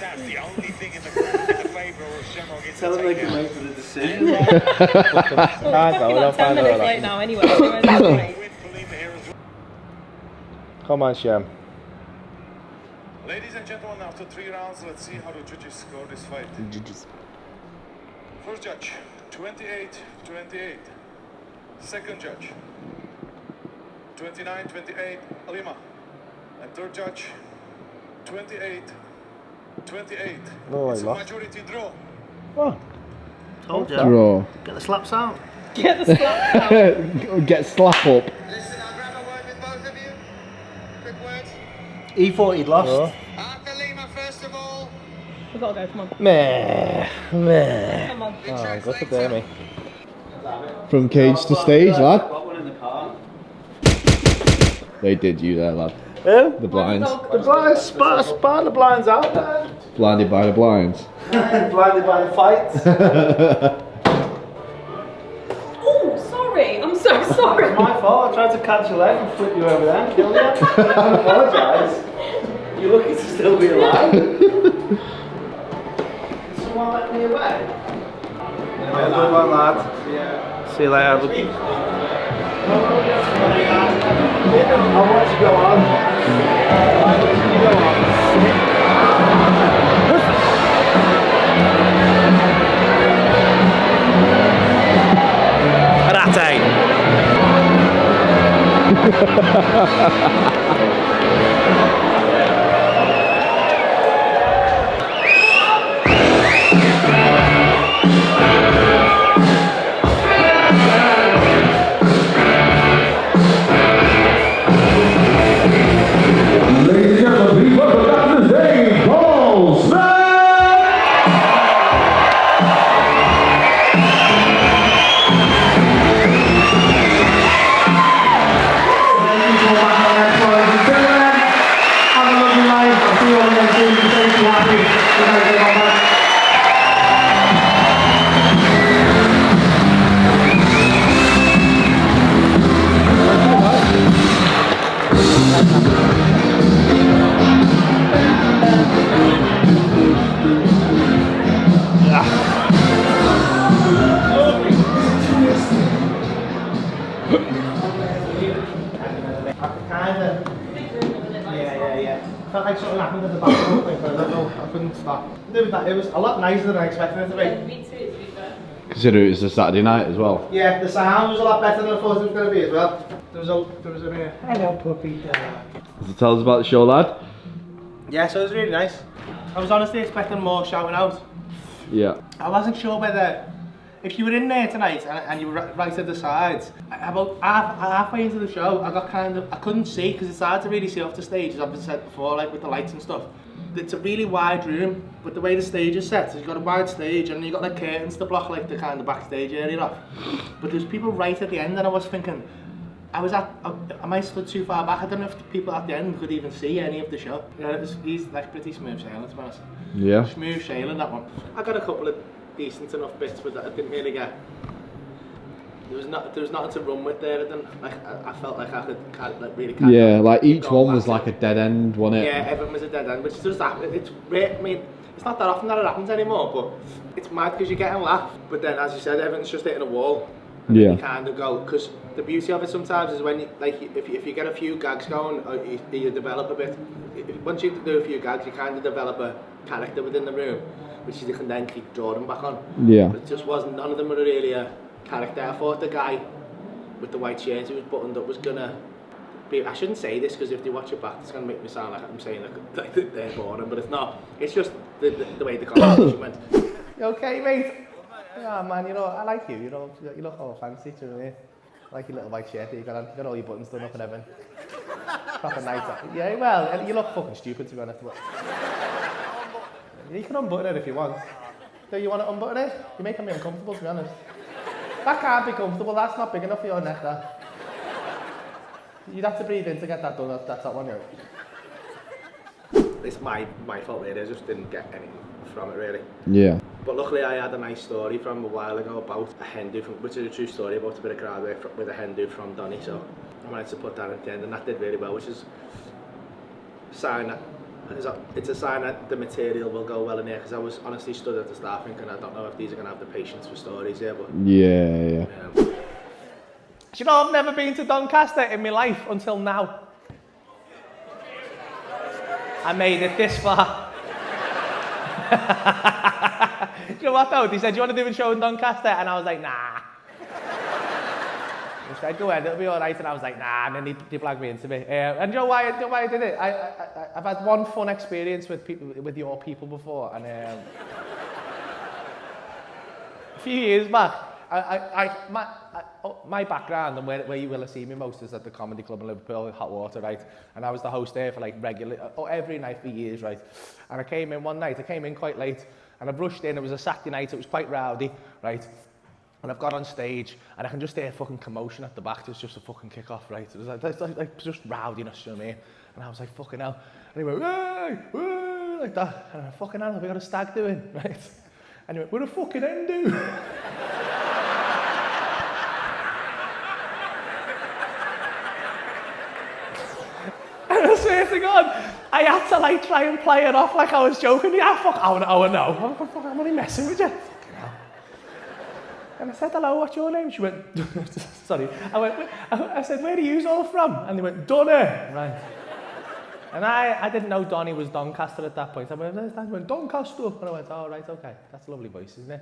that's the only thing in the favour of Shamrock. Tell them they can wait for the decision. About 10 minutes late now anyway. Come on, Shem. Ladies and gentlemen, after 3 rounds, let's see how the judges score this fight. First judge, 28-28. Second judge, 29-28, Alima. And third judge, 28-28. Oh, It's a majority draw. Oh. Told you. Draw. Get the slaps out. Get the slap out. Get slap up. Listen, I'll grab a word with both of you. Quick words. He thought he'd lost. Oh. After Lima, first of all. We've got to go, come on. Meh. Come on. Oh, go to there, me. From cage to stage, lad. Got one in the car. They did you there, lad. Who? The blinds. The blinds, spot the blinds out there. Blinded by the blinds. Blinded by the fights. Oh, sorry. I'm so sorry. It's my fault. I tried to catch your leg and flip you over there and kill you. I apologise. You're lucky to still be alive. Did someone let me away? Good one, lad. Yeah. See you later. I'll watch you go on. I'll watch you go on. Ladies and gentlemen, please welcome back to the stage, Paul Smith! Have a lovely life. I'll see you all again soon. Be safe, be happy. Good night, everyone. Yeah. Felt like something happened at the back, but I don't know, I couldn't stop. It was a lot nicer than I expected it to be. Me too, to be fair. Consider it was a Saturday night as well. Yeah, the sound was a lot better than I thought it was going to be as well. There was a hello puppy. So tell us about the show, lad. Yeah, so it was really nice. I was honestly expecting more shouting out. Yeah. I wasn't sure whether, if you were in there tonight and you were right at the sides, about halfway into the show, I couldn't see, because it's hard to really see off the stage, as I've said before, like with the lights and stuff. It's a really wide room, but the way the stage is set, you've got a wide stage and you've got like curtains to block like the kind of backstage area off. But there's people right at the end, and I was thinking, am I stood too far back? I don't know if the people at the end could even see any of the show. Yeah, he's like pretty smooth sailing, to be honest. Yeah. Smooth sailing, that one. I got a couple of decent enough bits, but I didn't really get. There was nothing to run with there. I felt like I could really. Yeah, like each one was like a dead end, wasn't it? Yeah, everyone was a dead end, which does happen. It's rare. I mean, it's not that often that it happens anymore, but it's mad because you're getting a laugh. But then, as you said, everything's just hitting a wall. And Yeah. you kind of go, because the beauty of it sometimes is when you, if you get a few gags going, or you develop a bit. Once you do a few gags, you kind of develop a character within the room, which you can then keep drawing back on. Yeah. But it just wasn't. None of them were really a character. I thought the guy with the white shirt who was buttoned up was gonna be. I shouldn't say this because if they watch it back, it's gonna make me sound like I'm saying like they're boring, but it's not. It's just the way the conversation went. You okay, mate? Yeah, man. You know, I like you. You know, you look all fancy to me. I like your little white shirt that you got on. You got all your buttons done up and everything. Proper nice. Yeah, well, you look fucking stupid to be honest. But you can unbutton it if you want. Do you want to unbutton it? You're making me uncomfortable, to be honest. That can't be comfortable. That's not big enough for your neck, that. You'd have to breathe in to get that done. That's that one, yeah. It's my fault really. I just didn't get anything from it really. Yeah. But luckily I had a nice story from a while ago about a hen do, which is a true story about a bit of crowd work with a hen do from Donny, so I managed to put that at the end and that did really well, which is a sign that it's a sign that the material will go well in there, because I was honestly stood at the start thinking I don't know if these are going to have the patience for stories here, but Yeah. do you know, I've never been to Doncaster in my life until now. I made it this far. Do you know what though? They said, do you want to do a show in Doncaster? And I was like, nah. They said, go ahead, it'll be all right. And I was like, nah. And then they blagged me into me. And you know why I did it? I've had one fun experience with your people before. And a few years back, my background and where you will have seen me most is at the Comedy Club in Liverpool, Hot Water, right? And I was the host there for like every night for years, right? And I came in one night, I came in quite late, and I brushed in, it was a Saturday night, it was quite rowdy, right? And I've got on stage, and I can just hear fucking commotion at the back, there's just a fucking kick-off, right? It was like just rowdiness, you know what I mean? And I was like, fucking hell. And he went, hey, hey, like that. And I went, fucking hell, have we got a stag doing, right? And he went, what a fucking end do? I swear to God, I had to like try and play it off like I was joking. Yeah, fuck, oh no, I'm only messing with you. Fucking hell. And I said, hello, what's your name? She went, sorry. I said, where are you all from? And they went, Donny. Right. And I didn't know Donny was Doncaster at that point. I went, Doncaster. And I went, oh, right, okay. That's a lovely voice, isn't it?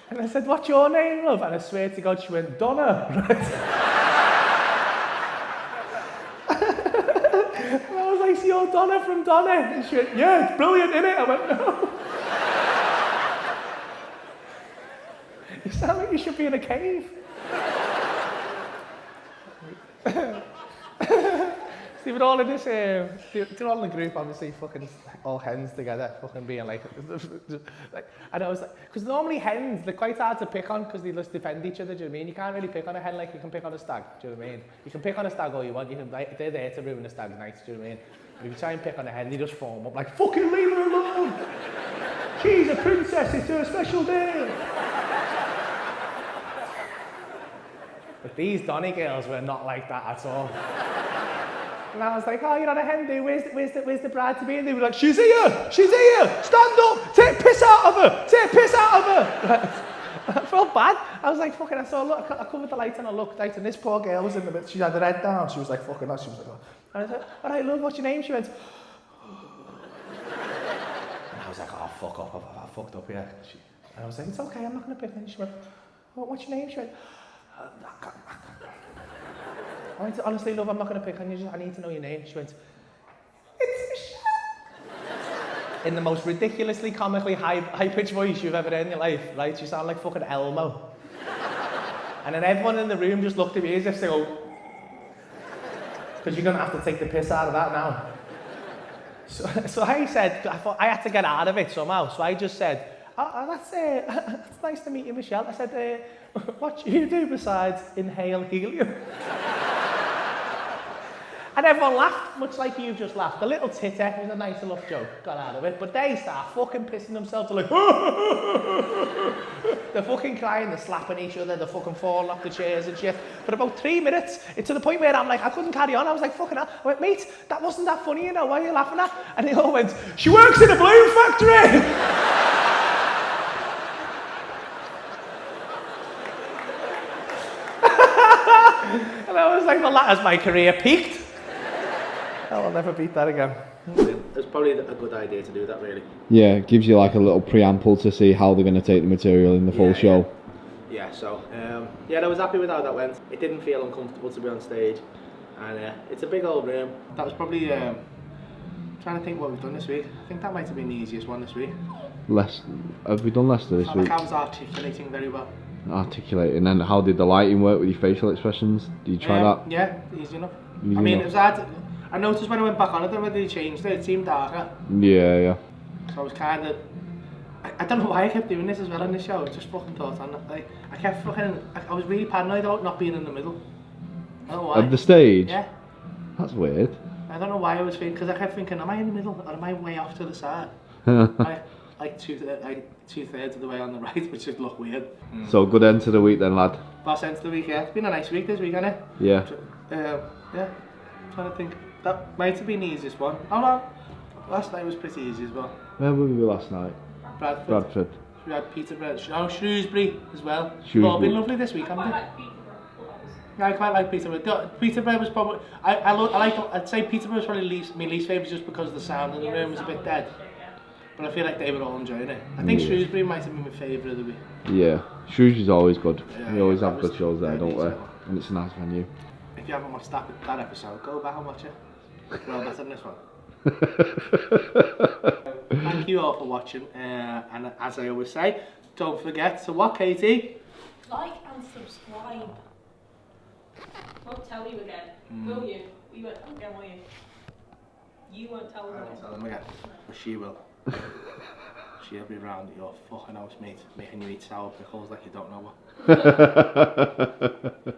And I said, what's your name, love? And I swear to God, she went, Donna. Right? And I was like, see, you're Donna from Donna. And she went, yeah, it's brilliant, innit? I went, no. You sound like you should be in a cave. See, we're all in this, they're all in the group, obviously, fucking all hens together, fucking being like, and I was like, because normally hens, they're quite hard to pick on because they just defend each other, do you know what I mean? You can't really pick on a hen like you can pick on a stag, do you know what I mean? You can pick on a stag all you want, they're there to ruin the stag's night, do you know what I mean? But if you try and pick on a hen, they just form up like, fucking leave her alone! She's a princess, it's her special day! But these Donny girls were not like that at all. And I was like, oh, you're on a hen do, where's the bride to be? And they were like, she's here, stand up, take piss out of her. I felt bad. I was like, fucking, I covered the light and I looked out, and this poor girl was in the middle, she had her head down, she was like, fucking hell, she was like, oh. And I said, all right, love, what's your name? She went, and I was like, oh, fuck up, I fucked up, yeah. And I was like, it's okay, I'm not going to pick on you. She went, oh, what's your name? She went, I went, honestly, love, I'm not going to pick on you, I need to know your name. She went, it's Michelle. In the most ridiculously, comically high-pitched voice you've ever heard in your life, right? She sounded like fucking Elmo. And then everyone in the room just looked at me as if to go, because you're going to have to take the piss out of that now. So I said, I thought I had to get out of it somehow, so I just said, that's nice to meet you, Michelle. I said, what do you do besides inhale helium? And everyone laughed, much like you just laughed. A little titter, it was a nice enough joke, got out of it. But they start fucking pissing themselves, they're like, they're fucking crying, they're slapping each other, they're fucking falling off the chairs and shit. For about 3 minutes, it's to the point where I'm like, I couldn't carry on. I was like, fucking hell. I went, mate, that wasn't that funny, you know, why are you laughing at? And they all went, she works in a balloon factory! And I was like, well, that has my career peaked. I'll never beat that again. It's probably a good idea to do that, really. Yeah, it gives you like a little preamble to see how they're going to take the material in the full show. Yeah, so, I was happy with how that went. It didn't feel uncomfortable to be on stage. And it's a big old room. That was probably, trying to think what we've done this week. I think that might have been the easiest one this week. Have we done Leicester this week? I was articulating very well. Articulating, and how did the lighting work with your facial expressions? Did you try that? Yeah, easy enough. It was hard. I noticed when I went back on it, whether they changed it, it seemed darker. Yeah. So I was kind of, I don't know why I kept doing this as well in the show. I just fucking thought on it. Like, I kept fucking, I was really paranoid about not being in the middle. I don't know why. Of the stage? Yeah. That's weird. I don't know why I was thinking, because I kept thinking, am I in the middle or am I way off to the side? like two-thirds of the way on the right, which would look weird. So good end to the week then, lad. Boss ends the week, yeah. It's been a nice week this week, hasn't it? Yeah. Yeah. I'm trying to think. That might have been the easiest one. Oh no. Last night was pretty easy as well. Where were we last night? Bradford. We had Peterborough. Oh, Shrewsbury as well. Shrewsbury. Well, been lovely this week, haven't they? Yeah, I quite like Peterborough. Peterborough was probably. I'd say Peterborough was probably my least favourite just because the sound in the room was a bit dead. But I feel like they were all enjoying it. I think Shrewsbury might have been my favourite of the week. Yeah. Shrewsbury's always good. Yeah, we always that have was good shows there, very don't we? decent. And it's a nice venue. If you haven't watched that episode, go back and watch it. Well, better than this one. Thank you all for watching, and as I always say, don't forget to what, Katie? Like and subscribe. Won't tell you again, will you? You won't tell them again, will you? You won't tell them I again. won't tell them again, but she will. She'll be round at your fucking house, mate, making you eat sour pickles like you don't know what.